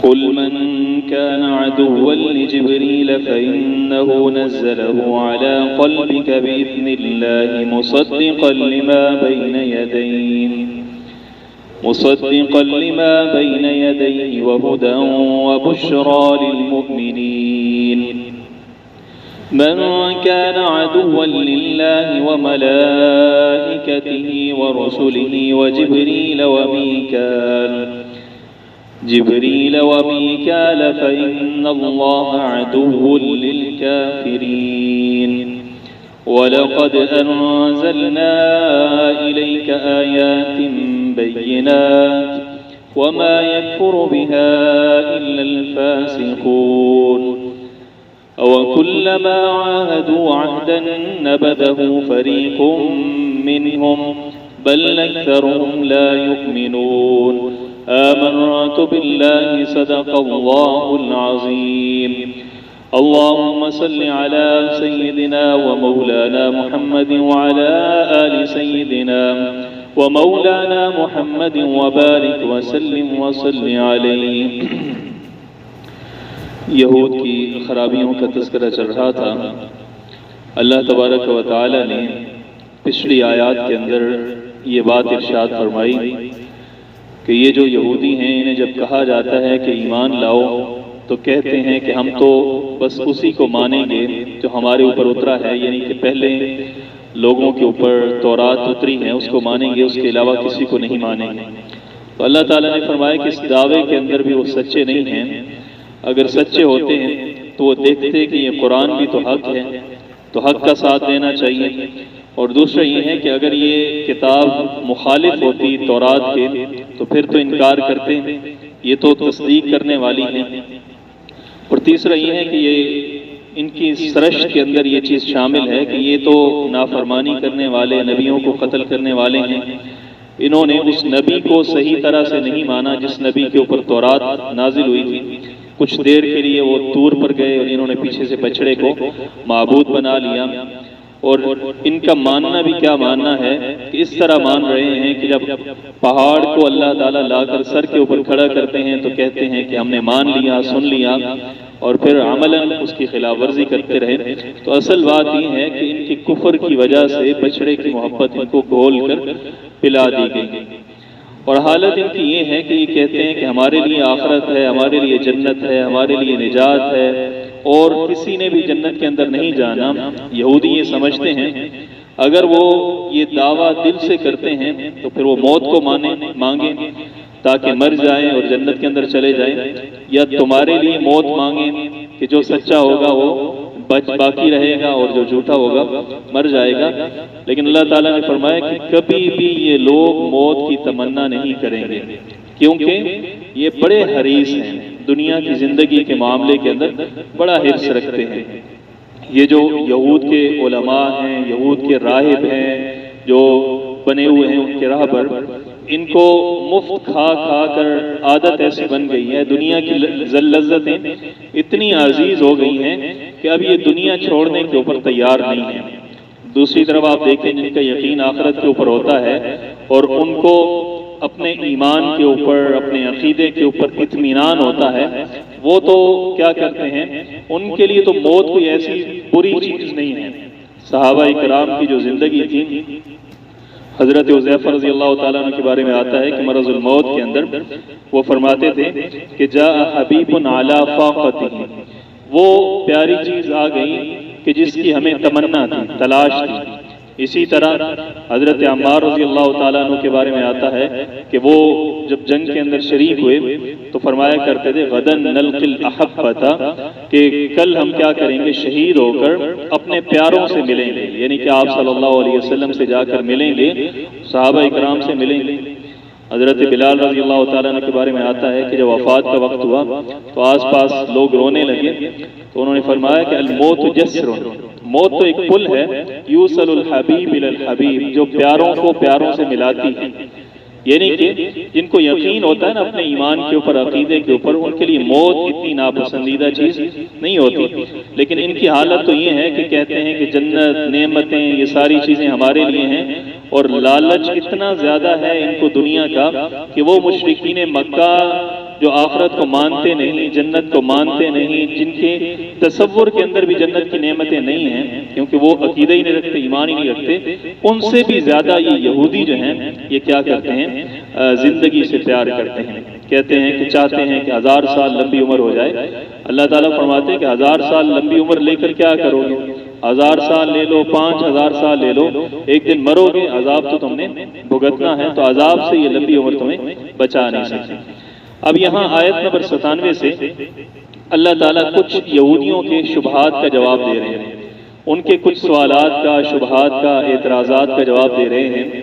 قل من كان عدوا لجبريل فإنه نزله على قلبك بإذن الله مصدقا لما بين يديه وهدى وبشرى للمؤمنين من كان عدوا لله وملائكته ورسله جبريل وميكال فإن الله عدو للكافرين ولقد أنزلنا إليك آيات بينات وما يكفر بها إلا الفاسقون أوكلما عاهدوا عهدا نبذه فريق منهم بل أكثرهم لا يؤمنون آمنت بالله صدق الله العظيم اللهم صل على سيدنا ومولانا محمد وعلى آل سيدنا ومولانا محمد وبارك وسلم وصل عليه. یہود کی خرابیوں کا تذکرہ چل رہا تھا. اللہ تبارک و تعالی نے پچھلی آیات کے اندر یہ بات ارشاد فرمائی کہ یہ جو یہودی ہیں انہیں جب کہا جاتا ہے کہ ایمان لاؤ تو کہتے ہیں کہ ہم تو بس اسی کو مانیں گے جو ہمارے اوپر اترا ہے، یعنی کہ پہلے لوگوں کے اوپر تورات اتری ہے اس کو مانیں گے، اس کے علاوہ کسی کو نہیں مانیں گے. تو اللہ تعالیٰ نے فرمایا کہ اس دعوے کے اندر بھی وہ سچے نہیں ہیں. اگر سچے ہوتے ہیں تو وہ دیکھتے کہ یہ قرآن بھی تو حق ہے، تو حق کا ساتھ دینا چاہیے. اور دوسرا یہ ہے کہ اگر یہ کتاب مخالف ہوتی تورات کے تو پھر تو انکار کرتے ہیں، یہ تو تصدیق کرنے والی ہیں. اور تیسرا یہ ہے کہ یہ ان کی سرشت کے اندر یہ چیز شامل ہے کہ یہ تو نافرمانی کرنے والے، نبیوں کو قتل کرنے والے ہیں. انہوں نے اس نبی کو صحیح طرح سے نہیں مانا جس نبی کے اوپر تورات نازل ہوئی تھی. کچھ دیر کے لیے وہ طور پر گئے اور انہوں نے پیچھے سے بچڑے کو معبود بنا لیا. اور ان کا ماننا بھی کیا ماننا ہے کہ اس طرح مان رہے ہیں کہ جب پہاڑ کو اللہ تعالیٰ لا کر سر کے اوپر کھڑا کرتے ہیں تو کہتے ہیں کہ ہم نے مان لیا، سن لیا، اور پھر عملاً اس کی خلاف ورزی کرتے رہے. تو اصل بات یہ ہے کہ ان کی کفر کی وجہ سے بچڑے کی محبت ان کو گھول کر پلا دی گئی. اور حالت ان کی یہ ہے کہ یہ کہتے ہیں کہ ہمارے لیے آخرت ہے، ہمارے لیے جنت ہے، ہمارے لیے نجات ہے، اور کسی نے بھی جنت کے اندر نہیں جانا. یہودی یہ سمجھتے ہیں اگر وہ یہ دعویٰ دل سے کرتے ہیں تو پھر وہ موت کو مانگیں تاکہ مر جائیں اور جنت کے اندر چلے جائیں، یا تمہارے لیے موت مانگیں کہ جو سچا ہوگا وہ باقی رہے گا اور جو جھوٹا ہوگا مر جائے گا. لیکن اللہ تعالیٰ نے فرمایا کہ کبھی بھی یہ لوگ موت کی تمنا نہیں کریں گے، کیونکہ یہ بڑے حریص ہیں، دنیا کی زندگی کے معاملے کے اندر بڑا حرص رکھتے ہیں. یہ جو یہود کے علماء ہیں، یہود کے راہب ہیں جو بنے ہوئے ہیں ان کے راہبر، ان کو مفت کھا کھا کر عادت ایسی بن گئی ہے، دنیا کی لذتیں اتنی عزیز ہو گئی ہیں کہ اب یہ دنیا چھوڑنے کے اوپر تیار نہیں ہیں. دوسری طرف آپ دیکھیں جن کا یقین آخرت کے اوپر ہوتا ہے اور ان کو اپنے ایمان کے اوپر، اپنے عقیدے کے اوپر اطمینان ہوتا ہے، وہ تو کیا کرتے ہیں، ان کے لیے تو موت کوئی ایسی بری چیز نہیں ہے. صحابہ کرام کی جو زندگی تھی، حضرت حذیفہ رضی اللہ تعالیٰ عنہ کے بارے میں آتا ہے کہ مرض الموت کے اندر وہ فرماتے تھے کہ جاء حبیب علی فاقتہ، وہ پیاری چیز آ گئی کہ جس کی ہمیں تمنا تھی، تلاش تھی. اسی طرح حضرت عمار رضی اللہ تعالیٰ عنہ کے بارے میں آتا ہے کہ وہ جب جنگ کے اندر شریک ہوئے تو فرمایا کرتے تھے غدن نلقی الاحبۃ، کہ کل ہم کیا کریں گے، شہید ہو کر اپنے پیاروں سے ملیں گے، یعنی کہ آپ صلی اللہ علیہ وسلم سے جا کر ملیں گے، صحابہ کرام سے ملیں گے. حضرت بلال رضی اللہ تعالیٰ عنہ کے بارے میں آتا ہے کہ جب وفات کا وقت ہوا تو آس پاس لوگ رونے لگے تو انہوں نے فرمایا کہ الموت جسر، موت تو ایک پل ہے، یوصل الحبیب الی الحبیب، جو پیاروں کو پیاروں سے ملاتی ہے. یعنی کہ جن کو یقین ہوتا ہے نا اپنے ایمان کے اوپر، عقیدے کے اوپر، ان کے لیے موت اتنی ناپسندیدہ چیز نہیں ہوتی. لیکن ان کی حالت تو یہ ہے کہ کہتے ہیں کہ جنت، نعمتیں، یہ ساری چیزیں ہمارے لیے ہیں، اور لالچ اتنا زیادہ ہے ان کو دنیا کا کہ وہ مشرکین مکہ جو آخرت کو مانتے نہیں، جنت کو مانتے نہیں، جن کے تصور کے اندر بھی جنت کی نعمتیں نہیں ہیں، کیونکہ وہ عقیدہ ہی نہیں رکھتے، ایمان ہی نہیں رکھتے، ان سے بھی زیادہ یہ یہودی جو ہیں یہ کیا کرتے ہیں، زندگی سے پیار کرتے ہیں، کہتے ہیں کہ چاہتے ہیں کہ 1000 سال لمبی عمر ہو جائے۔ اللہ تعالیٰ فرماتے ہیں کہ 1000 سال لمبی عمر لے کر کیا کرو گے؟ 1000 سال لے لو، 5000 سال لے لو، ایک دن مرو گے، عذاب تو تم نے بھگتنا ہے، تو عذاب سے یہ لمبی عمر تمہیں بچا نہیں سکتی۔ اب یہاں آیت نمبر 97 سے اللہ تعالیٰ کچھ یہودیوں کے شبہات کا جواب دے رہے ہیں، ان کے کچھ سوالات کا، شبہات کا، اعتراضات کا جواب دے رہے ہیں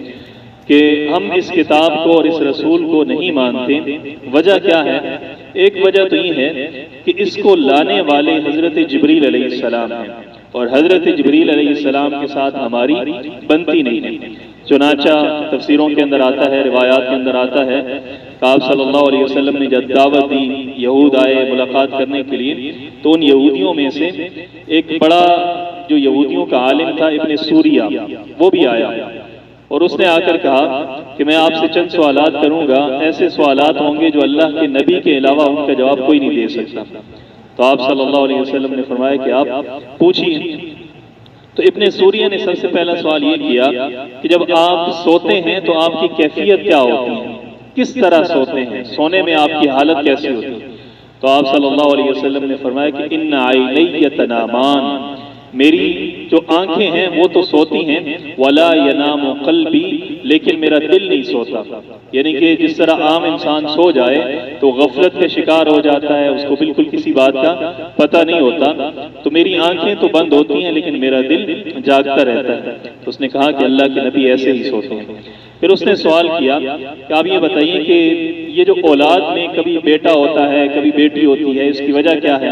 کہ ہم اس کتاب کو اور اس رسول کو نہیں مانتے۔ وجہ کیا ہے؟ ایک وجہ تو یہ ہے کہ اس کو لانے والے حضرت جبریل علیہ السلام ہیں، اور حضرت جبریل علیہ السلام کے ساتھ ہماری بنتی نہیں ہے۔ چنانچہ تفسیروں کے اندر آتا ہے، روایات کے اندر آتا ہے کہ آپ صلی اللہ علیہ وسلم نے جب دعوت دی، یہود آئے ملاقات کرنے کے لیے، تو ان یہودیوں میں سے ایک بڑا جو یہودیوں کا عالم تھا ابن سوریہ، وہ بھی آیا، اور اس نے آ کر کہا کہ میں آپ سے چند سوالات کروں گا، ایسے سوالات ہوں گے جو اللہ کے نبی کے علاوہ ان کا جواب کوئی نہیں دے سکتا۔ تو آپ صلی اللہ علیہ وسلم نے فرمایا کہ آپ پوچھیے۔ تو ابن سوریہ نے سب سے پہلا سوال یہ کیا کہ جب آپ سوتے ہیں تو آپ کی کیفیت کیا ہوتی ہے، کس طرح سوتے ہیں، سونے میں آپ کی حالت کیسی ہوتی ہے؟ تو آپ صلی اللہ علیہ وسلم نے فرمایا کہ ان عینی تنامان، میری جو آنکھیں ہیں وہ تو سوتی ہیں، ولا ینام قلبی، لیکن میرا دل نہیں سوتا۔ یعنی کہ جس طرح عام انسان سو جائے تو غفلت کا شکار ہو جاتا ہے، اس کو بالکل کسی بات کا پتہ نہیں ہوتا، تو میری آنکھیں تو بند ہوتی ہیں لیکن میرا دل جاگتا رہتا ہے۔ تو اس نے کہا کہ اللہ کے نبی ایسے ہی سوتے ہیں۔ پھر اس نے سوال کیا کہ آپ یہ بتائیے کہ یہ جو اولاد میں کبھی بیٹا ہوتا ہے کبھی بیٹی ہوتی ہے، اس کی وجہ کیا ہے؟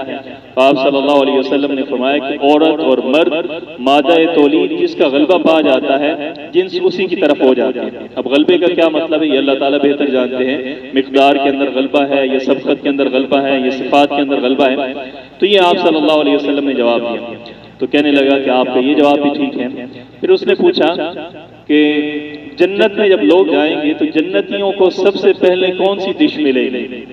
تو آپ صلی اللہ علیہ وسلم نے فرمایا کہ عورت اور مرد مادہ تولید جس کا غلبہ پا جاتا ہے، جنس اسی کی طرف ہو جاتے ہیں۔ اب غلبے کا کیا مطلب ہے یہ اللہ تعالیٰ بہتر جانتے ہیں، مقدار کے اندر غلبہ ہے یا سبقت کے اندر غلبہ ہے یا صفات کے اندر غلبہ ہے، تو یہ آپ صلی اللہ علیہ وسلم نے جواب دیا۔ تو کہنے لگا کہ آپ کا یہ جواب بھی ٹھیک ہے۔ پھر اس نے پوچھا کہ جنت میں جب لوگ جائیں گے تو جنتیوں کو سب سے پہلے کون سی ڈش ملے گی؟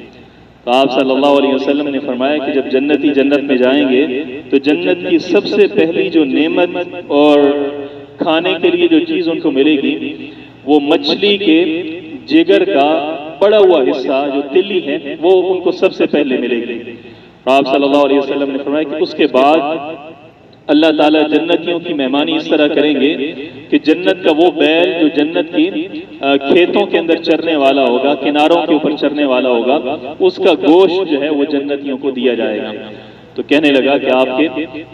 تو آپ صلی اللہ علیہ وسلم نے فرمایا کہ جب جنتی جنت میں جائیں گے تو جنت کی سب سے پہلی جو نعمت اور کھانے کے لیے جو چیز ان کو ملے گی وہ مچھلی کے جگر کا بڑا ہوا حصہ جو تلی ہے وہ ان کو سب سے پہلے ملے گی۔ آپ صلی اللہ علیہ وسلم نے فرمایا کہ اس کے بعد اللہ تعالیٰ جنتیوں کی مہمانی اس طرح کریں گے کہ جنت کا وہ بیل جو جنت کی کھیتوں کے اندر چرنے والا ہوگا، کناروں کے اوپر چرنے والا ہوگا، اس کا گوشت جو ہے وہ جنتیوں کو دیا جائے گا۔ تو کہنے لگا کہ آپ کے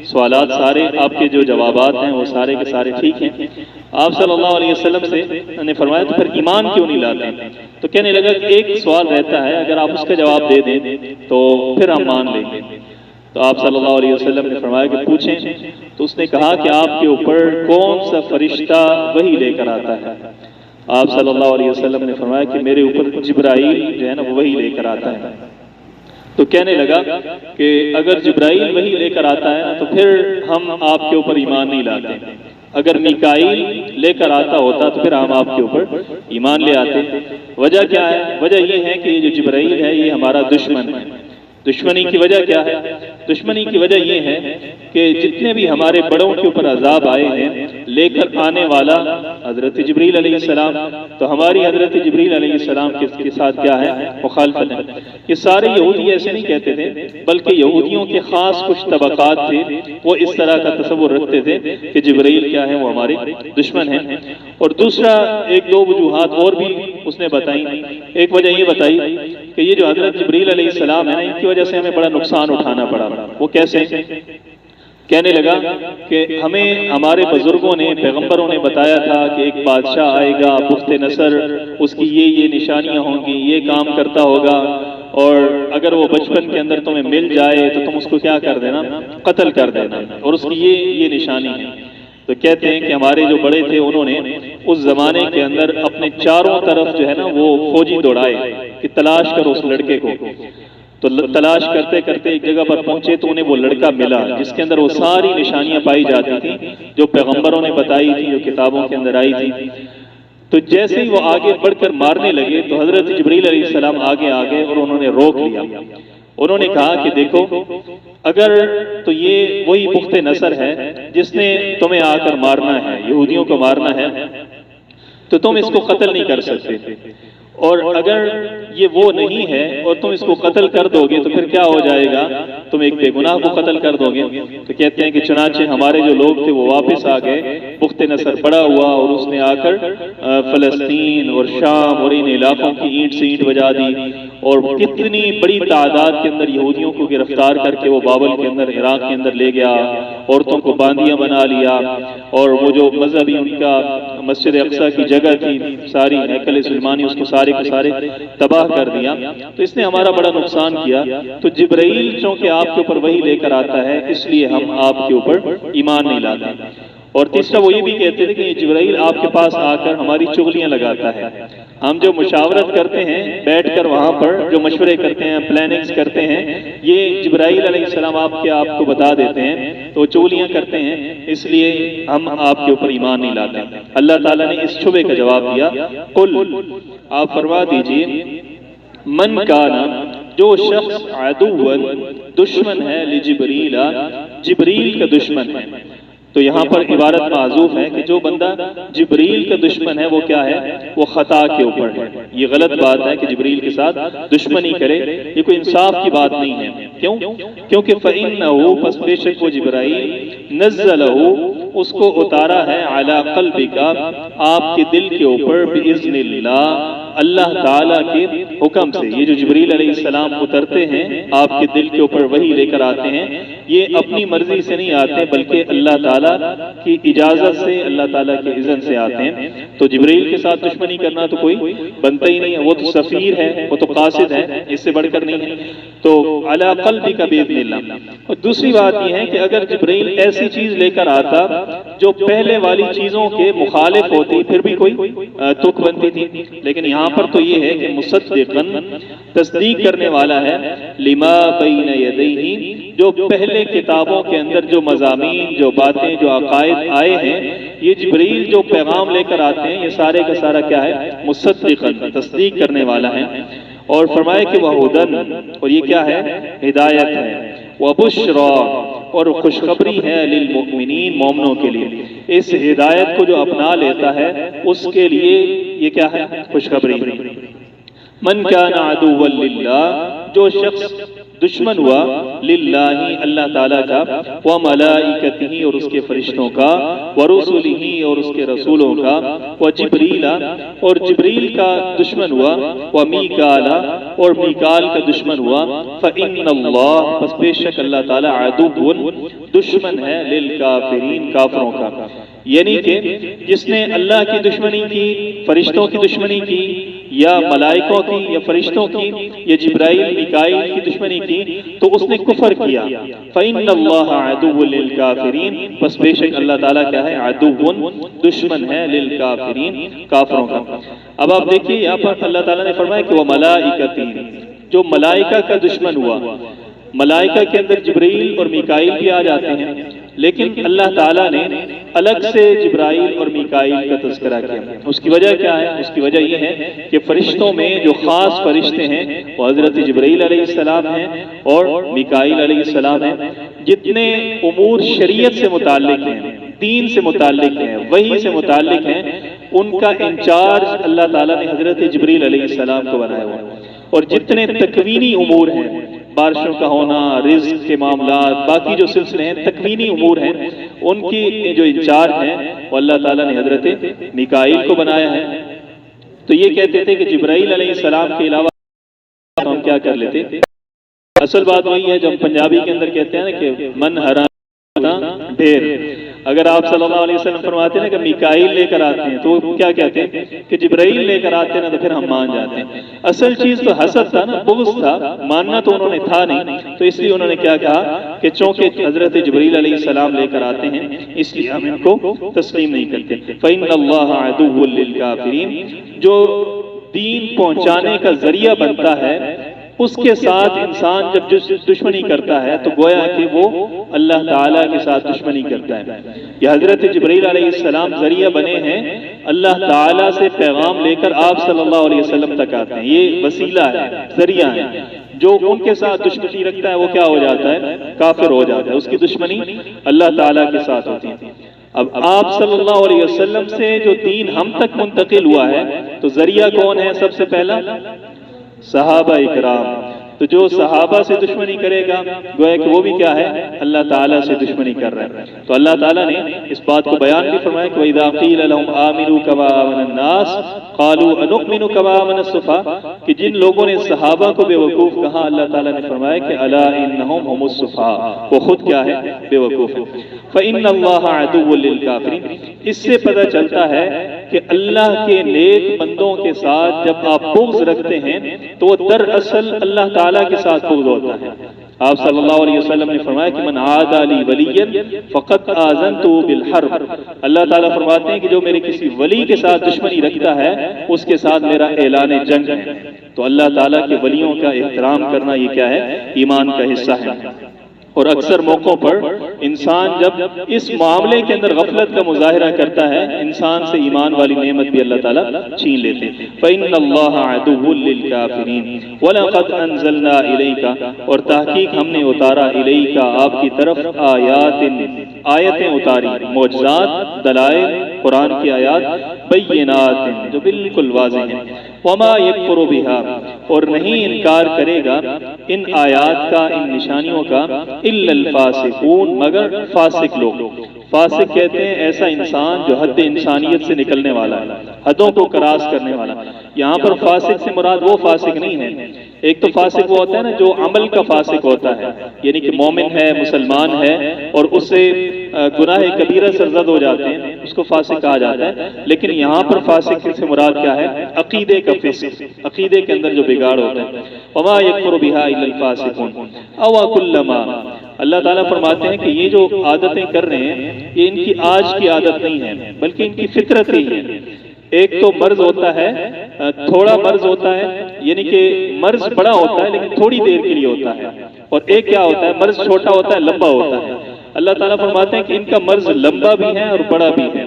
سوالات سارے، آپ کے جو جوابات ہیں وہ سارے کے سارے ٹھیک ہیں۔ آپ صلی اللہ علیہ وسلم سے نے فرمایا تو پھر ایمان کیوں نہیں لاتے؟ تو کہنے لگا کہ ایک سوال رہتا ہے، اگر آپ اس کا جواب دے دیں تو پھر ہم مان لیں گے۔ تو آپ صلی اللہ علیہ وسلم نے فرمایا کہ پوچھیں۔ تو اس نے کہا کہ آپ کے اوپر کون سا فرشتہ وحی لے کر آتا ہے؟ آپ صلی اللہ علیہ وسلم نے فرمایا کہ میرے اوپر جبرائیل جو ہے نا وہ وحی لے کر آتا ہے۔ تو کہنے لگا کہ اگر جبرائیل وحی لے کر آتا ہے تو پھر ہم آپ کے اوپر ایمان نہیں لاتے، اگر میکائیل لے کر آتا ہوتا تو پھر ہم آپ کے اوپر ایمان لے آتے۔ وجہ کیا ہے؟ وجہ یہ ہے کہ یہ جو جبرائیل ہے یہ ہمارا دشمن ہے۔ دشمنی کی وجہ کیا ہے؟ دشمنی کی وجہ یہ ہے کہ جتنے بھی ہمارے بڑوں کے اوپر عذاب آئے ہیں لے کر آنے والا حضرت جبریل علیہ السلام، تو ہماری حضرت جبریل علیہ السلام کے ساتھ کیا ہے؟ مخالفت ہے۔ یہ سارے یہودی ایسے نہیں کہتے تھے، بلکہ یہودیوں کے خاص کچھ طبقات تھے، وہ اس طرح کا تصور رکھتے تھے کہ جبریل کیا ہے؟ وہ ہمارے دشمن ہیں۔ اور دوسرا ایک دو وجوہات اور بھی اس نے بتائی۔ ایک وجہ یہ بتائی کہ یہ جو حضرت جبریل علیہ السلام ہے نا، ان کی وجہ سے ہمیں بڑا نقصان اٹھانا پڑا۔ وہ کیسے؟ کہنے لگا کہ ہمیں ہمارے بزرگوں نے، پیغمبروں نے بتایا تھا کہ ایک بادشاہ آئے گا پختہ نصر، اس کی یہ نشانیاں ہوں گی، یہ کام کرتا ہوگا، اور اگر وہ بچپن کے اندر تمہیں مل جائے تو تم اس کو کیا کر دینا؟ قتل کر دینا، اور اس کی یہ نشانی ہے۔ تو کہتے ہیں کہ ہمارے جو بڑے تھے انہوں نے اس زمانے کے اندر اپنے چاروں طرف جو ہے نا وہ فوجی دوڑائے کہ تلاش کرو اس لڑکے کو۔ تو تلاش کرتے کرتے ایک جگہ پر پہنچے تو انہیں وہ لڑکا ملا جس کے اندر وہ ساری نشانیاں پائی جاتی تھیں جو پیغمبروں نے بتائی تھی، جو کتابوں کے اندر آئی تھی۔ تو جیسے ہی وہ آگے بڑھ کر مارنے لگے تو حضرت جبریل علیہ السلام آگے آگے اور انہوں نے روک لیا. انہوں نے کہا کہ دیکھو اگر تو یہ وہی بخت نصر ہے جس نے تمہیں آ کر مارنا ہے، یہودیوں کو مارنا ہے، تو تم اس کو قتل نہیں کر سکتے، اور اگر یہ وہ نہیں ہے اور تم اس کو قتل کر دو گے تو پھر کیا ہو جائے گا، تم ایک بے گناہ کو قتل کر دو گے. تو کہتے ہیں کہ چنانچہ ہمارے جو لوگ تھے وہ واپس آ گئے، بخت نصر پڑا ہوا، اور اس نے آ کر فلسطین اور شام اور ان علاقوں کی اینٹ سے اینٹ بجا دی، اور کتنی بڑی تعداد کے اندر یہودیوں کو گرفتار کر کے وہ بابل کے اندر، عراق کے اندر لے گیا، عورتوں کو باندیاں بنا لیا، اور وہ جو مذہبی ان کا مسجد اقصی کی جگہ تھی ساری ہیکل سلیمانی، اس کو سارے کے سارے تباہ کر دیا. تو اس نے ہمارا بڑا نقصان کیا. تو جبرائیل چونکہ آپ کے اوپر وہی لے کر آتا ہے اس لیے ہم آپ کے اوپر ایمان نہیں لاتے. اور تیسرا وہ یہ بھی کہتے تھے کہ یہ جبرائیل آپ کے پاس آ کر ہماری چغلیاں لگاتا ہے. ہم جو مشاورت کرتے ہیں بیٹھ کر وہاں پر جو مشورے کرتے ہیں، پلاننگز کرتے ہیں، یہ جبرائیل علیہ السلام آپ کو بتا دیتے ہیں، تو چغلیاں کرتے ہیں، اس لیے ہم آپ کے اوپر ایمان نہیں لاتے. اللہ تعالیٰ نے اس شبے کا جواب دیا، قل آپ فرما دیجئے، من کانا جو شخص عدوا دشمن ہے لجبریل، جبریل کا دشمن ہے. تو یہاں پر عبارت معذوف ہے کہ جو بندہ جبریل کا دشمن ہے وہ کیا ہے، وہ خطا کے اوپر ہے. یہ غلط بات ہے کہ جبریل کے ساتھ دشمنی کرے، یہ کوئی انصاف کی بات نہیں ہے. کیوں؟ کیونکہ فَإِنَّهُ پس بے شک وہ جبرائیل نزلہ اس کو اتارا ہے علی قلبک آپ کے دل کے اوپر بإذن اللہ، اللہ تعالیٰ کے حکم سے. یہ جو جبریل علیہ السلام اترتے ہیں آپ کے دل کے اوپر وہی لے کر آتے ہیں، یہ اپنی مرضی سے نہیں آتے بلکہ اللہ تعالیٰ کی اجازت سے، اللہ تعالیٰ کے اذن سے آتے ہیں. تو جبریل کے ساتھ دشمنی کرنا تو کوئی بنتا ہی نہیں ہے، وہ تو سفیر ہے، وہ تو قاصد ہے، اس سے بڑھ کر نہیں ہے. تو علی قلبک بإذن اللہ. اور دوسری بات یہ ہے کہ اگر جبریل ایسی چیز لے کر آتا جو پہلے والی چیزوں کے مخالف ہوتی پھر بھی کوئی تک بنتی تھی، لیکن یہاں پر تو یہ ہے کہ مصدقاً تصدیق کرنے والا ہے، لما بین یدیہ جو پہلے کتابوں کے اندر جو مضامین، جو باتیں، جو عقائد آئے ہیں، یہ جبریل جو پیغام لے کر آتے ہیں یہ سارے کا سارا کیا ہے، مصدقاً تصدیق کرنے والا ہے. اور فرمائے کہ وہ ہدن، اور یہ کیا ہے، ہدایت ہے، وبشرا اور خوشخبری ہے، للمؤمنین مومنوں کے لیے. اس ہدایت کو جو اپنا لیتا ہے اس کے لیے یہ کیا ہے، خوشخبری. من کان عدوا للہ جو شخص دشمن ہوا للہ اللہ تعالیٰ کا، وملائکتہ اور اس کے فرشتوں کا، ورسلہ اور اس کے رسولوں کا، وجبریل اور جبریل کا دشمن ہوا، ومیکال اور میکال کا دشمن ہوا، فإن اللہ پس بے شک اللہ تعالیٰ عدو دشمن ہے للکافرین کافروں کا. یعنی کہ جس نے اللہ کی دشمنی کی، فرشتوں کی دشمنی کی، یا ملائکوں کی یا فرشتوں کی یا جبرائیل میکائیل کی دشمنی کی، تو اس نے کفر کیا. فإن اللہ عدو للکافرین پس بے شک اللہ تعالیٰ کیا ہے، عدو دشمن ہے للکافرین کافروں کا. اب آپ دیکھیے یہاں پر اللہ تعالیٰ نے فرمایا کہ وہ ملائکتی جو ملائکہ کا دشمن ہوا، ملائکہ کے اندر جبرائیل اور میکائیل بھی آ جاتے ہیں، لیکن اللہ تعالیٰ نے الگ سے جبرائیل اور میکائیل کا تذکرہ کیا. اس کی وجہ کیا ہے؟ اس کی وجہ یہ ہے کہ فرشتوں میں جو خاص فرشتے ہیں وہ حضرت جبرائیل علیہ السلام ہیں اور میکائیل علیہ السلام ہیں. جتنے امور شریعت سے متعلق ہیں، دین سے متعلق ہیں، وحی سے متعلق ہیں، ان کا انچارج اللہ تعالیٰ نے حضرت جبرائیل علیہ السلام کو بنایا ہوا. اور جتنے تکوینی امور ہیں، بارشوں کا ہونا، رزق کے معاملات، باقی جو سلسلے ہیں تکوینی امور ہیں، ان کی جو انچارج ہیں وہ اللہ تعالیٰ نے حضرت میکائیل کو بنایا ہے. تو یہ کہتے تھے کہ جبرائیل علیہ السلام کے علاوہ ہم کیا کر لیتے. اصل بات وہی ہے جو ہم پنجابی کے اندر کہتے ہیں نا کہ من حرام ڈھیر. اگر آپ صلی اللہ علیہ وسلم فرماتے ہیں کہ میکائیل لے کر آتے ہیں تو وہ کیا کہتے ہیں کہ جبرائیل لے کر آتے ہیں نا، تو پھر ہم مان جاتے ہیں. اصل چیز تو حسد تھا نا، بغض تھا، ماننا تو انہوں نے تھا نہیں. تو اس لیے انہوں نے کیا کہا کہ چونکہ حضرت جبرائیل علیہ السلام لے کر آتے ہیں اس لیے ہم ان کو تسلیم نہیں کرتے. فإن اللہ عدو للکافرین جو دین پہنچانے کا ذریعہ بنتا ہے اس کے ساتھ انسان جب دشمنی کرتا ہے تو گویا کہ وہ اللہ تعالیٰ کے ساتھ دشمنی کرتا ہے. یہ حضرت جبرائیل علیہ السلام ذریعہ بنے ہیں اللہ تعالیٰ سے پیغام لے کر آپ صلی اللہ علیہ وسلم تک آتے ہیں. یہ وسیلہ ہے، ذریعہ ہے. جو ان کے ساتھ دشمنی رکھتا ہے وہ کیا ہو جاتا ہے؟ کافر ہو جاتا ہے. اس کی دشمنی اللہ تعالیٰ کے ساتھ ہوتی ہے. اب آپ صلی اللہ علیہ وسلم سے جو دین ہم تک منتقل ہوا ہے تو ذریعہ کون ہے؟ سب سے پہلا صحابہ اکرام. تو جو صحابہ سے دشمنی کرے گا گویا کہ وہ بھی کیا ہے؟ اللہ تعالیٰ سے دشمنی کر رہا ہے. تو اللہ تعالیٰ نے اس بات کو بیان بھی فرمایا کہ وَإِذَا قِيلَ لَهُمْ آمِنُوا كَمَا آمَنَ النَّاسُ قَالُوا أَنُؤْمِنُ كَمَا آمَنَ السُّفَهَاءُ کہ جن لوگوں نے صحابہ کو بے وقوف کہا، اللہ تعالیٰ نے فرمایا کہ أَلَا إِنَّهُمْ هُمُ السُّفَهَاءُ وہ خود کیا ہے؟ بے وقوف ہے. فَإِنَّ اللَّهَ عَدُوٌّ لِلْكَافِرِينَ اس سے پتہ چلتا ہے کہ اللہ کے نیک بندوں کے ساتھ جب آپ بغض رکھتے ہیں تو وہ دراصل اللہ تعالیٰ کے ساتھ بغض ہوتا ہے. آپ صلی اللہ علیہ وسلم نے فرمایا کہ من عادى لي وليا فقد آذنته بالحرب. اللہ تعالیٰ فرماتے ہیں کہ جو میرے کسی ولی کے ساتھ دشمنی رکھتا ہے اس کے ساتھ میرا اعلان جنگ ہے. تو اللہ تعالیٰ کے ولیوں کا احترام کرنا یہ کیا ہے؟ ایمان کا حصہ ہے. اور اکثر موقعوں پر انسان جب اس معاملے کے اندر غفلت کا مظاہرہ کرتا ہے انسان سے ایمان والی نعمت بھی اللہ تعالیٰ چھین لیتے ہیں. فَإِنَّ اللَّهَ عَدُوٌّ لِلْكَافِرِينَ وَلَقَدْ أَنزَلْنَا إِلَيْكَ اور تحقیق ہم نے اتارا إِلَيْكَ آپ کی طرف آیتیں اتاری، معجزات، دلائل، قرآن کی آیات، بینات جو بالکل واضح ہیں. وَمَا يَكْفُرُ بِهَا اور نہیں انکار کرے گا ان آیات کا، ان نشانیوں کا، إِلَّا الْفَاسِقُونَ مگر فاسق لوگ. فاسق کہتے ہیں ایسا انسان جو حد انسانیت سے نکلنے والا ہے، حدوں کو کراس کرنے والا. یہاں پر فاسق سے مراد وہ فاسق نہیں ہے. ایک تو فاسق وہ ہوتا ہے نا جو عمل کا فاسق ہوتا ہے، یعنی کہ مومن ہے، مسلمان ہے اور اس سے گناہ کبیرہ سرزد ہو جاتے ہیں، اس کو فاسق کہا جاتا ہے. لیکن یہاں پر فاسق سے مراد کیا ہے؟ عقیدے کا فسق، عقیدے کے اندر جو بگاڑ ہوتا ہے. وما يكفر بها الا الفاسقون او كلما اللہ تعالیٰ فرماتے ہیں کہ یہ جو عادتیں کر رہے ہیں یہ ان کی آج کی عادت نہیں ہے بلکہ ان کی فطرت ہی ہے. ایک تو مرض ہوتا ہے، تھوڑا مرض ہوتا ہے، یعنی کہ مرض بڑا ہوتا ہے لیکن تھوڑی دیر کے لیے ہوتا ہے. اور ایک کیا ہوتا ہے؟ مرض چھوٹا ہوتا ہے، لمبا ہوتا ہے. اللہ تعالیٰ فرماتے ہیں کہ ان کا مرض لمبا بھی ہے اور بڑا بھی ہے.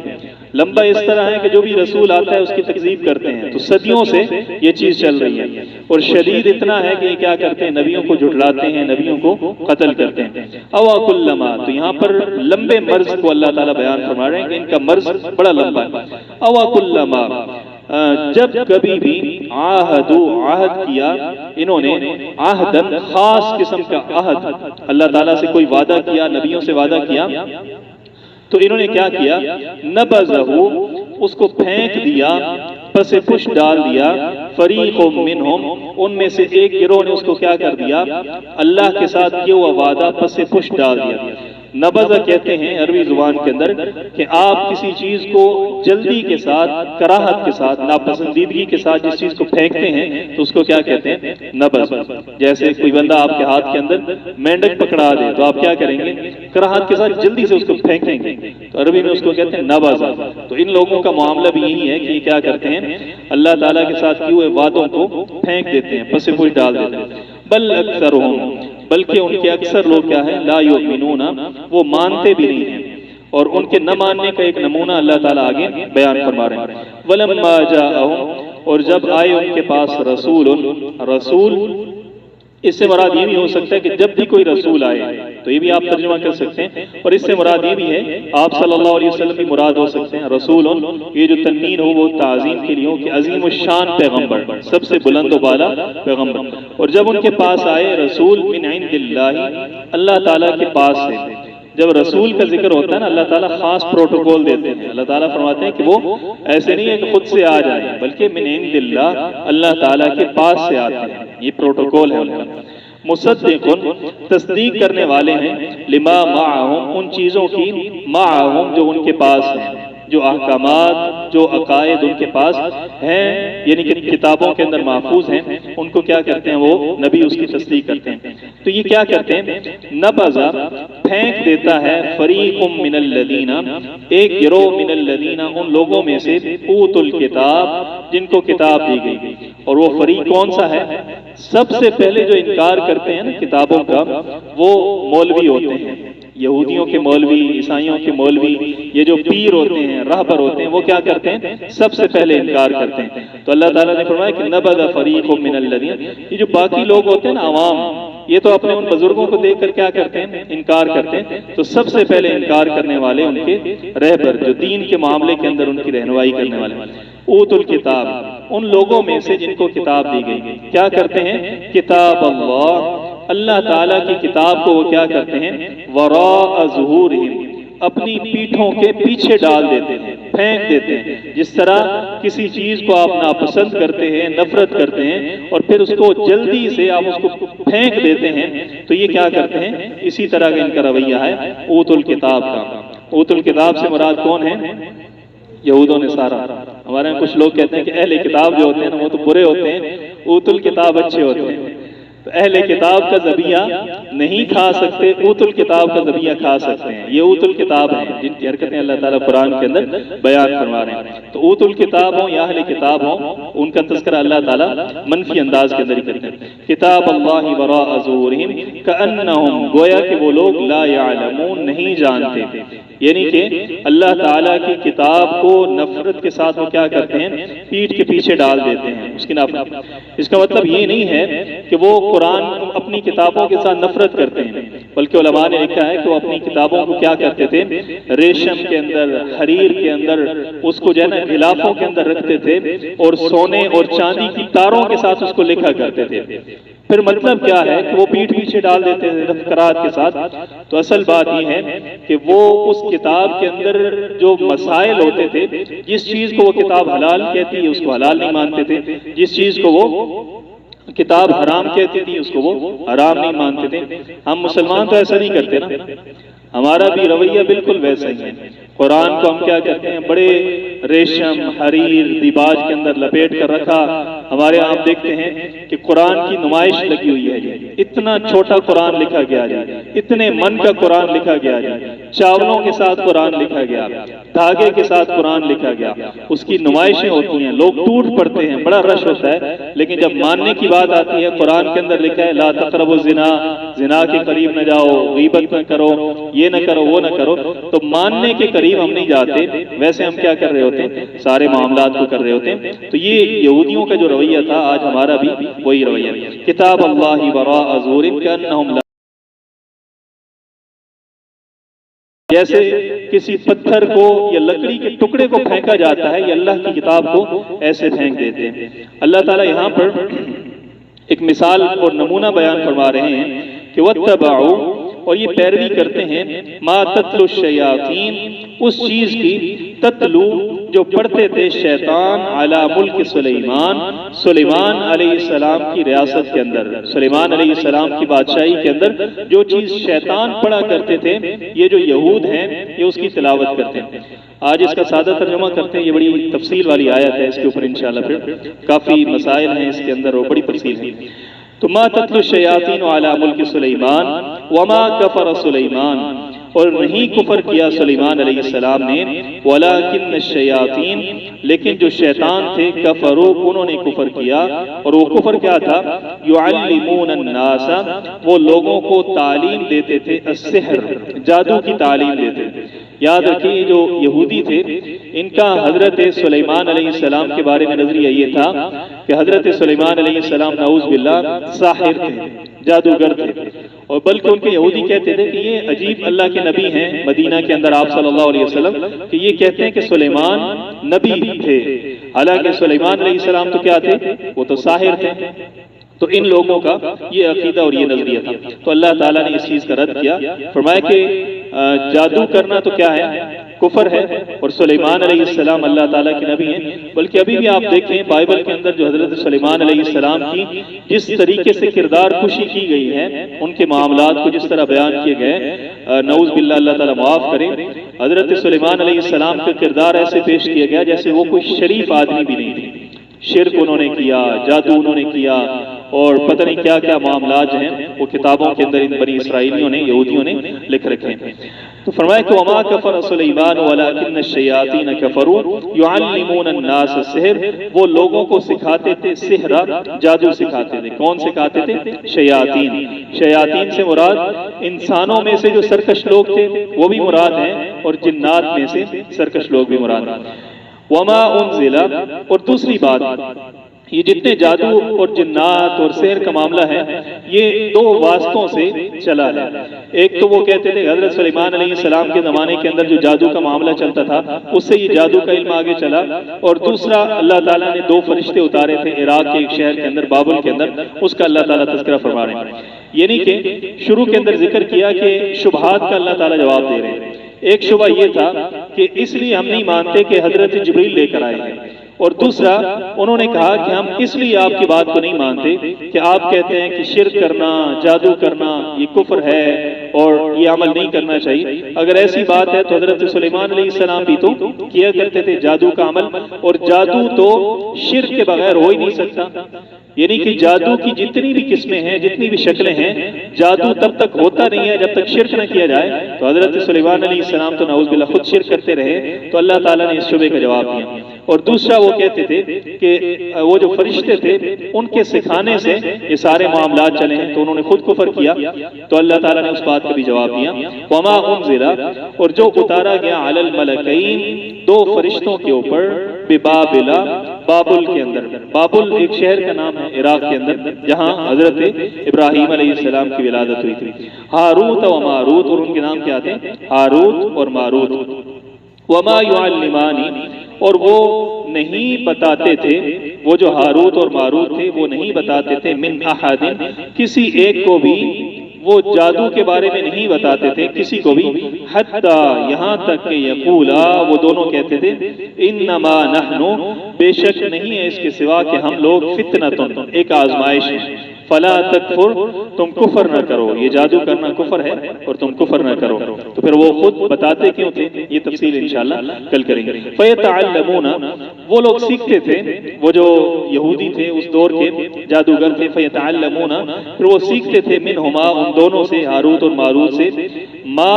لمبا اس طرح ہے کہ جو بھی رسول آتا ہے اس کی تکذیب کرتے ہیں، تو صدیوں سے یہ چیز چل رہی ہے. اور شدید اتنا ہے کہ یہ کیا کرتے ہیں؟ نبیوں کو جھٹلاتے ہیں، نبیوں کو قتل کرتے ہیں. اوا کلما تو یہاں پر لمبے مرض کو اللہ تعالیٰ بیان فرما رہے ہیں کہ ان کا مرض بڑا لمبا ہے. اوا کلما جب کبھی بھی عہد کیا انہوں نے، عہدن خاص قسم کا عہد، اللہ تعالیٰ سے کوئی وعدہ کیا، نبیوں سے وعدہ کیا تو انہوں نے کیا کیا؟ نبذہ اس کو پھینک دیا، پس پش ڈال دیا. فریق منہم ان میں سے ایک گروہ نے اس کو کیا کر دیا؟ اللہ کے ساتھ کیا ہوا وعدہ پس پش ڈال دیا. نبذہ کہتے ہیں عربی زبان کے اندر کہ آپ کسی چیز کو جلدی کے ساتھ، کراہت کے ساتھ، ناپسندیدگی کے ساتھ جس چیز کو پھینکتے ہیں تو اس کو کیا کہتے ہیں؟ نبذ. جیسے کوئی بندہ آپ کے ہاتھ کے اندر مینڈک پکڑا دے تو آپ کیا کریں گے؟ کراہت کے ساتھ جلدی سے اس کو پھینکیں گے. تو عربی میں اس کو کہتے ہیں نبذ. تو ان لوگوں کا معاملہ بھی یہی ہے کہ یہ کیا کرتے ہیں؟ اللہ تعالیٰ کے ساتھ کیے ہوئے وعدوں کو پھینک دیتے ہیں، پس پش ڈال دیتے ہیں. بل اکثرہم بلکہ ان کے اکثر لوگ کیا ہے؟ لا یؤمنون وہ مانتے بھی نہیں ہیں. اور ان کے نہ ماننے کا ایک نمونہ اللہ تعالیٰ آگے بیان فرما رہے ہیں. ولما جاءہم اور جب آئے ان کے پاس رسول اس سے مراد یہ بھی ہو سکتا ہے کہ جب بھی کوئی رسول آئے تو یہ بھی آپ ترجمہ کر سکتے ہیں. اور اس سے مراد یہ بھی ہے آپ صلی اللہ علیہ وسلم بھی مراد ہو سکتے ہیں. رسول یہ جو تنوین ہو وہ تعظیم کے لیے ہو کہ عظیم الشان پیغمبر، سب سے بلند و بالا پیغمبر. اور جب ان کے پاس آئے رسول من عند اللہ اللہ تعالیٰ کے پاس سے. جب رسول کا ذکر ہوتا ہے نا اللہ تعالیٰ خاص پروٹوکول دیتے ہیں. اللہ تعالیٰ فرماتے ہیں کہ وہ ایسے نہیں ہے کہ خود سے آ جائیں بلکہ من عند اللہ اللہ تعالیٰ کے پاس سے آتے ہیں. یہ پروٹوکول ہے ان کا. مصدقن تصدیق کرنے والے ہیں، لما معہم ان چیزوں کی، معہم جو ان کے پاس ہیں، جو احکامات، جو عقائد ان کے پاس ہیں یعنی کہ کتابوں کے اندر محفوظ ہیں، ان کو کیا کرتے ہیں؟ وہ نبی اس کی تصدیق کرتے ہیں. تو یہ کیا کرتے ہیں؟ نبذہ پھینک دیتا ہے، فریق من الذین ایک گروہ، من الذین ان لوگوں میں سے، اوت الکتاب جن کو کتاب دی گئی. اور وہ فریق کون سا ہے؟ سب سے پہلے جو انکار کرتے ہیں نا کتابوں کا وہ مولوی ہوتے ہیں. یہودیوں کے مولوی، عیسائیوں کے مولوی، یہ جو پیر ہوتے ہیں، راہبر ہوتے ہیں، وہ کیا کرتے ہیں؟ سب سے پہلے انکار کرتے ہیں۔ تو اللہ تعالیٰ نے فرمایا کہ نبذ فریق من الذین، یہ جو باقی لوگ ہوتے ہیں نا، عوام، یہ تو اپنے ان بزرگوں کو دیکھ کر کیا کرتے ہیں؟ انکار کرتے ہیں۔ تو سب سے پہلے انکار کرنے والے ان کے رہبر، جو دین کے معاملے کے اندر ان کی رہنمائی کرنے والے، اوت الکتاب، ان لوگوں میں سے جن کو کتاب دی گئی، کیا کرتے ہیں؟ کتاب اللہ تعالیٰ کی کتاب کو وہ کیا کرتے ہیں؟ وراء ظہورہم، اپنی پیٹھوں کے پیچھے ڈال دیتے ہیں، پھینک دیتے ہیں۔ جس طرح کسی چیز کو آپ ناپسند کرتے ہیں، نفرت کرتے ہیں، اور پھر اس کو جلدی سے آپ اس کو پھینک دیتے ہیں، تو یہ کیا کرتے ہیں؟ اسی طرح کا ان کا رویہ ہے اوت الکتاب کا۔ اوت الکتاب سے مراد کون ہے؟ یہود و نصارہ۔ ہمارے یہاں کچھ لوگ کہتے ہیں کہ اہل کتاب جو ہوتے ہیں نا وہ تو برے ہوتے ہیں، اوت الکتاب اچھے ہوتے ہیں۔ تو اہل کتاب کا ذبیحہ نہیں کھا سکتے، اوت الکتاب کا ذبیحہ کھا سکتے ہیں۔ یہ اوت الکتاب ہیں جن کی حرکتیں اللہ تعالیٰ قرآن کے اندر بیان فرما رہے ہیں۔ تو اوت الکتاب ہوں یا اہل کتاب ہوں، ان کا تذکرہ اللہ تعالیٰ منفی انداز کے اندر ہی کرتے ہیں۔ کتاب اللہ وراء ظہورہم کأنہم، گویا کہ وہ لوگ لا یعلمون، نہیں جانتے، یعنی کہ اللہ تعالیٰ کی کتاب کو نفرت کے ساتھ وہ کیا کرتے ہیں؟ پیٹھ کے پیچھے ڈال دیتے ہیں اس کی نافرمانی۔ اس کا مطلب یہ نہیں ہے کہ وہ قرآن اپنی کتابوں کے ساتھ نفرت کرتے ہیں، بلکہ علماء نے لکھا ہے کہ وہ اپنی کتابوں کو کیا کرتے تھے؟ ریشم کے اندر، حریر کے اندر، اس کو جو ہے نا غلافوں کے اندر رکھتے تھے، اور سونے اور چاندی کی تاروں کے ساتھ اس کو لکھا کرتے تھے۔ پھر مطلب کیا ہے کہ وہ پیٹھ پیچھے ڈال دیتے تھے تذکرات کے ساتھ۔ تو اصل بات یہ ہے کہ وہ اس کتاب کے اندر جو مسائل ہوتے تھے، جس چیز کو وہ کتاب حلال کہتی ہے اس کو حلال نہیں مانتے تھے، جس چیز کو وہ کتاب حرام کہتی تھی اس کو وہ حرام نہیں مانتے تھے۔ ہم مسلمان تو ایسا نہیں کرتے نا، ہمارا بھی رویہ بالکل ویسا ہی ہے۔ قرآن کو ہم کیا کرتے ہیں؟ بڑے ریشم، حریر، دیباج کے اندر لپیٹ کر رکھا۔ ہمارے آپ دیکھتے ہیں کہ قرآن کی نمائش لگی ہوئی ہے جی، اتنا چھوٹا قرآن لکھا گیا جی، اتنے من کا قرآن لکھا گیا جی، چاولوں کے ساتھ قرآن لکھا گیا، دھاگے کے ساتھ قرآن لکھا گیا، اس کی نمائشیں ہوتی ہیں، لوگ ٹوٹ پڑتے ہیں، بڑا رش ہوتا ہے۔ لیکن جب ماننے کی بات آتی ہے، قرآن کے اندر لکھا ہے لا تقربوا الزنا، زنا کے قریب نہ جاؤ، غیبت نہ کرو، یہ نہ کرو، وہ نہ کرو، تو ماننے کے قریب ہم نہیں جاتے۔ ویسے ہم کیا کر رہے ہوتے ہیں؟ سارے معاملات کو کر رہے ہوتے ہیں۔ تو یہ یہودیوں کا جو رویہ تھا، آج ہمارا بھی وہی رویہ ہے۔ کتاب اللہ وراء ظہورہم کأنہم لا، جیسے کسی پتھر کو یا لکڑی کے ٹکڑے کو پھینکا جاتا ہے، یہ اللہ کی کتاب کو ایسے پھینک دیتے ہیں۔ اللہ تعالیٰ یہاں پر ایک مثال اور نمونہ بیان فرما رہے ہیں کہ وَاتَّبَعُوا، اور یہ پیروی کرتے ہیں، ما تتلو الشیاطین، اس چیز کی، تتلو جو پڑھتے تھے شیطان، علی ملک سلیمان، سلیمان علیہ السلام کی ریاست کے اندر، سلیمان علیہ السلام کی بادشاہی کے اندر جو چیز شیطان پڑھا کرتے تھے، یہ جو یہود ہیں یہ اس کی تلاوت کرتے ہیں۔ آج اس کا سادہ ترجمہ کرتے ہیں، یہ بڑی تفصیل والی آیت ہے، اس کے اوپر انشاءاللہ پھر کافی مسائل ہیں اس کے اندر اور بڑی تفصیل ہے۔ تو ما تتلو الشیاطین علی ملک سلیمان وما کفر سلیمان، اور نہیں کفر کیا سلیمان علیہ السلام نے، ولیکن الشیاطین، لیکن جو شیطان تھے، کفروا، انہوں نے کفر کیا، اور وہ کفر کیا تھا؟ یعلمون الناس، وہ لوگوں کو تعلیم دیتے تھے، السحر، جادو کی تعلیم دیتے تھے۔ یاد رکھیے جو یہودی تھے، ان کا حضرت سلیمان علیہ السلام کے بارے میں نظریہ یہ تھا کہ حضرت سلیمان علیہ السلام نعوذ باللہ ساحر تھے، جادوگر تھے، اور بلکہ ان کے یہودی کہتے تھے کہ یہ عجیب اللہ کے نبی ہیں مدینہ کے اندر آپ صلی اللہ علیہ وسلم، کہ یہ کہتے ہیں کہ سلیمان نبی تھے، حالانکہ سلیمان علیہ السلام تو کیا تھے؟ وہ تو ساحر تھے۔ تو ان لوگوں کا یہ عقیدہ اور یہ نظریہ تھا۔ تو اللہ تعالیٰ نے اس چیز کا رد کیا، فرمایا کہ جادو کرنا تو کیا ہے؟ کفر ہے، اور سلیمان علیہ السلام اللہ تعالیٰ کے نبی ہیں۔ بلکہ ابھی بھی آپ دیکھیں بائبل کے اندر جو حضرت سلیمان علیہ السلام کی جس طریقے سے کردار کشی کی گئی ہے، ان کے معاملات کو جس طرح بیان کیے گئے، نعوذ باللہ اللہ تعالیٰ معاف کرے، حضرت سلیمان علیہ السلام کا کردار ایسے پیش کیا گیا جیسے وہ کوئی شریف آدمی بھی نہیں تھے۔ شرک انہوں نے کیا، جادو انہوں نے کیا، اور پتہ نہیں کیا کیا معاملات ہیں وہ کتابوں کے اندر ان بنی اسرائیلیوں نے، یہودیوں نے لکھ رکھے ہیں۔ تو فرمایا کہ وما کفر سلیمان ولکن الشیاطین کفروا یعلمون الناس السحر، وہ لوگوں کو سکھاتے تھے سحر، جادو سکھاتے تھے۔ کون سکھاتے تھے؟ شیاطین۔ شیاطین سے مراد انسانوں میں سے جو سرکش لوگ تھے وہ بھی مراد ہیں اور جنات میں سے سرکش لوگ بھی مراد ہیں۔ وما انزل، اور دوسری بات، یہ جتنے جادو اور جنات اور سحر کا معاملہ ہے یہ دو واسطوں سے چلا ہے۔ ایک تو وہ کہتے تھے حضرت سلیمان علیہ السلام کے زمانے کے اندر جو جادو کا معاملہ چلتا تھا اس سے یہ جادو کا علم آگے چلا، اور دوسرا اللہ تعالیٰ نے دو فرشتے اتارے تھے عراق کے ایک شہر کے اندر، بابل کے اندر، اس کا اللہ تعالیٰ تذکرہ فرما رہے ہیں۔ یعنی کہ شروع کے اندر ذکر کیا کہ شبہات کا اللہ تعالیٰ جواب دے رہے ہیں۔ ایک شبہ یہ تھا کہ اس لیے ہم نہیں مانتے کہ حضرت جبریل لے کر آئے ہیں، اور دوسرا انہوں نے کہا کہ ہم اس لیے آپ کی بات کو نہیں مانتے کہ آپ کہتے ہیں کہ شرک کرنا، جادو کرنا یہ کفر ہے اور یہ عمل نہیں کرنا چاہیے۔ اگر ایسی بات ہے تو حضرت سلیمان علیہ السلام بھی تو کیا کرتے تھے جادو کا عمل، اور جادو تو شرک کے بغیر ہو ہی نہیں سکتا۔ یعنی کہ جادو کی جتنی بھی قسمیں ہیں، جتنی بھی شکلیں ہیں، جادو تب تک ہوتا نہیں ہے جب تک شرک نہ کیا جائے۔ تو حضرت سلیمان علیہ السلام تو نعوذ باللہ خود شرک کرتے رہے، تو اللہ تعالیٰ نے اس شبے کا جواب دیا۔ اور دوسرا وہ کہتے تھے کہ وہ جو فرشتے تھے ان کے سکھانے سے یہ سارے معاملات چلے ہیں، تو انہوں نے خود کفر کیا، تو اللہ تعالیٰ نے اس بات کا بھی جواب دیا۔ وما انزل، اور جو اتارا گیا علی الملکین، دو فرشتوں کے اوپر، ببابل، بابل کے اندر۔ بابل ایک شہر کا نام ہے عراق کے اندر جہاں حضرت ابراہیم علیہ السلام کی ولادت ہوئی تھی۔ ہاروت و ماروت، اور ان کے نام کیا تھے؟ ہاروت اور ماروت۔ وما يعلمان، اور وہ نہیں بتاتے تھے، وہ جو ہاروت اور ماروت تھے وہ نہیں بتاتے تھے، من احد، کسی ایک کو بھی وہ جادو کے بارے میں نہیں بتاتے تھے کسی کو بھی، حتی، یہاں تک کہ یقولا، وہ دونوں کہتے تھے، انما نحن، بے شک نہیں ہے اس کے سوا کہ ہم لوگ فتنۃ، ایک آزمائش ہے، فلا تکفر، تم کفر نہ کرو، یہ جادو کرنا کفر ہے اور تم کفر نہ کرو۔ تو پھر وہ خود بتاتے کیوں تھے، یہ تفصیل انشاءاللہ کل کریں گے۔ فیتعلمون، وہ لوگ سیکھتے تھے، وہ جو یہودی تھے اس دور کے جادوگر تھے، فیتعلمون، پھر وہ سیکھتے تھے، منہما، ان دونوں سے، ہاروت اور ماروت سے، ما،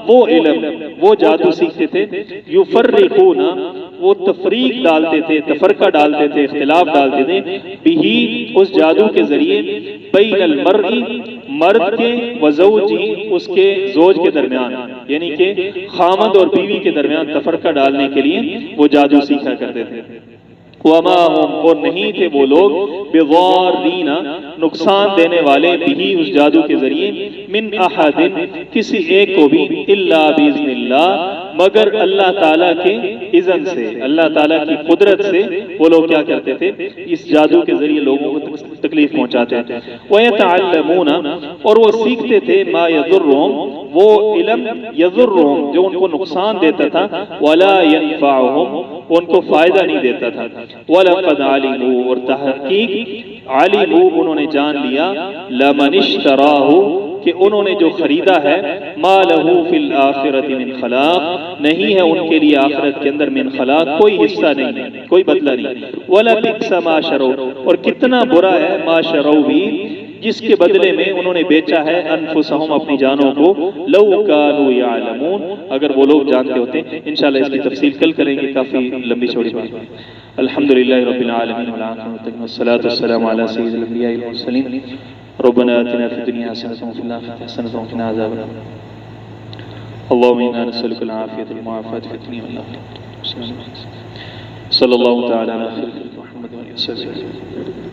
وہ علم، وہ جادو سیکھتے تھے، یفرقون، وہ تفریق ڈالتے تھے، تفرقہ ڈالتے تھے، اختلاف ڈالتے تھے، بہی، اس جادو کے ذریعے، بین المرء، مرد کے، وزوجہ، اس کے زوج کے درمیان، یعنی کہ خامد اور بیوی کے درمیان تفرقہ ڈالنے کے لیے وہ جادو سیکھا کرتے تھے۔ وما ہم، اور نہیں تھے وہ لوگ، بضارین، نقصان دینے والے، بھی اس جادو کے ذریعے، من احد، کسی ایک کو بھی، الا باذن اللہ، مگر اللہ تعالیٰ کے اذن سے، اللہ تعالیٰ کی قدرت سے وہ لوگ کیا کرتے تھے، اس جادو کے ذریعے لوگوں کو تکلیف پہنچاتے تھے۔ وَيَتَعَلَّمُونَ، اور وہ سیکھتے تھے، ما يَضُرُّهُمْ، وہ علم، يَضُرُّهُمْ، جو ان کو نقصان دیتا تھا، وَلَا يَنفَعُهُمْ، ان کو فائدہ نہیں دیتا تھا، وَلَقَدْ عَلِمُوا، اور تحقیق، عَلِمُوا، انہوں نے جان لیا، لَمَنِ اشْتَرَاهُ، کہ انہوں نے جو خریدا ہے، ما لہو فی الآخرۃ من خلاق، نہیں ہے ان کے لیے آخرت کے اندر من خلاق، کوئی حصہ نہیں ہے، کوئی بدلہ نہیں۔ وَلَبِئْسَ مَا شَرَوْا، اور کتنا برا ہے، ما شَرَوْا بھی، جس کے بدلے میں انہوں نے بیچا ہے، انفسہم، اپنی جانوں کو، لو کانوا یعلمون، اگر وہ لوگ جانتے ہوتے۔ انشاءاللہ اس کی تفصیل کل کریں گے، کافی لمبی چوڑی بات ہے۔ الحمدللہ رب العالمین، والصلاة والسلام علی سید الانبیاء والمرسلین، ربنا آتنا فی الدنیا حسنۃ وفی الآخرۃ حسنۃ وقنا عذاب النار۔ اللهم انا نسألك العافية والمعافاة في الدنيا والآخرة، صلی اللہ تعالی علی خیر محمد وعلى آلہ وصحبہ۔